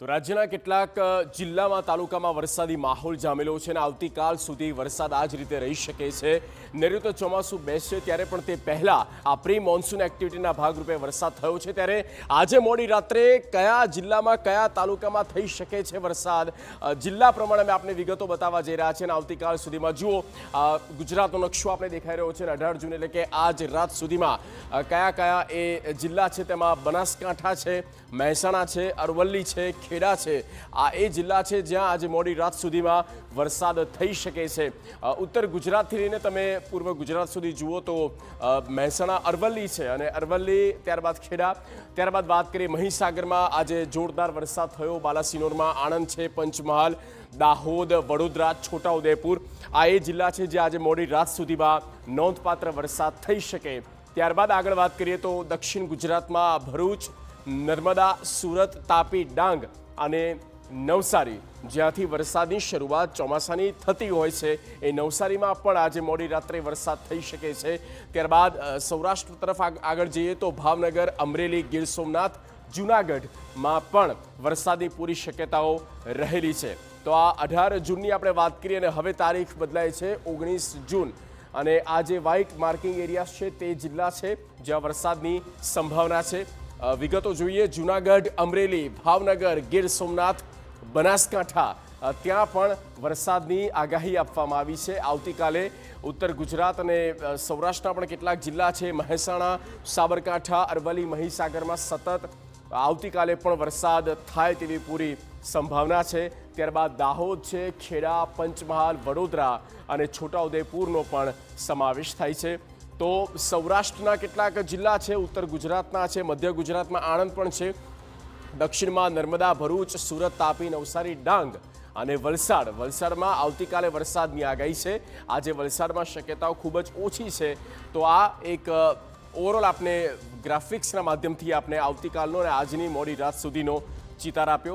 તો રાજ્યના કેટલાક જિલ્લામાં તાલુકામાં વરસાદી માહોલ જામેલો છે અને આવતીકાલ સુધી વરસાદ આ જ રીતે રહી શકે છે। નૈઋત્ય ચોમાસું બેસશે ત્યારે પણ તે પહેલા આ પ્રી મોન્સૂન એક્ટિવિટીના ભાગરૂપે વરસાદ થયો છે। ત્યારે આજે મોડી રાત્રે કયા જિલ્લામાં કયા તાલુકામાં થઈ શકે છે વરસાદ, જિલ્લા પ્રમાણે અમે આપને વિગતો બતાવવા જઈ રહ્યા છીએ અને આવતીકાલ સુધીમાં જુઓ ગુજરાતનો નકશો આપણે દેખાઈ રહ્યો છે। 18 જૂન એટલે કે આજ રાત સુધીમાં કયા કયા એ જિલ્લા છે, તેમાં બનાસકાંઠા છે, મહેસાણા છે, અરવલ્લી છે, ખેડા છે, આ એ જિલ્લા છે જ્યાં આજે મોડી રાત સુધીમાં વરસાદ થઈ શકે છે। ઉત્તર ગુજરાતથી લઈને તમે પૂર્વ ગુજરાત સુધી જુઓ તો મહેસાણા અરવલ્લી છે અને અરવલ્લી ત્યારબાદ ખેડા, ત્યારબાદ વાત કરીએ મહીસાગરમાં આજે જોરદાર વરસાદ થયો, બાલાસિનોરમાં આણંદ છે, પંચમહાલ, દાહોદ, વડોદરા, છોટાઉદેપુર આ એ જિલ્લા છે જે આજે મોડી રાત સુધીમાં નોંધપાત્ર વરસાદ થઈ શકે। ત્યારબાદ આગળ વાત કરીએ તો દક્ષિણ ગુજરાતમાં ભરૂચ, નર્મદા, સુરત, તાપી, ડાંગ અને નવસારી જ્યાંથી વરસાદની શરૂઆત ચોમાસાની થતી હોય છે એ નવસારીમાં પણ આજે મોડી રાત્રે વરસાદ થઈ શકે છે। ત્યારબાદ સૌરાષ્ટ્ર તરફ આગળ જઈએ તો ભાવનગર, અમરેલી, ગીર સોમનાથ, જૂનાગઢમાં પણ વરસાદની પૂરી શક્યતાઓ રહેલી છે। તો આ 18 જૂનની આપણે વાત કરીએ અને હવે તારીખ બદલાય છે 19 જૂન અને આ જે વ્હાઇટ માર્કિંગ એરિયા છે તે જિલ્લા છે જ્યાં વરસાદની સંભાવના છે। વિગતો જોઈએ, જૂનાગઢ, અમરેલી, ભાવનગર, ગીર સોમનાથ, બનાસકાંઠા ત્યાં પણ વરસાદની આગાહી આપવામાં આવી છે। આવતીકાલે ઉત્તર ગુજરાત અને સૌરાષ્ટ્રના પણ કેટલાક જિલ્લા છે, મહેસાણા, સાબરકાંઠા, અરવલ્લી, મહીસાગરમાં સતત આવતીકાલે પણ વરસાદ થાય તેવી પૂરી સંભાવના છે। ત્યારબાદ દાહોદ છે, ખેડા, પંચમહાલ, વડોદરા અને છોટાઉદેપુરનો પણ સમાવેશ થાય છે। તો સૌરાષ્ટ્રના કેટલાક જિલ્લા છે, ઉત્તર ગુજરાતના છે, મધ્ય ગુજરાતમાં આણંદ પણ છે, દક્ષિણમાં નર્મદા, ભરૂચ, સુરત, તાપી, નવસારી, ડાંગ અને વલસાડમાં આવતીકાલે વરસાદની આગાહી છે। આજે વલસાડમાં શક્યતાઓ ખૂબ જ ઓછી છે। તો આ એક ઓવરઓલ આપને ગ્રાફિક્સના માધ્યમથી આપણે આવતીકાલનો અને આજની મોડી રાત સુધીનો ચિતાર આપ્યો।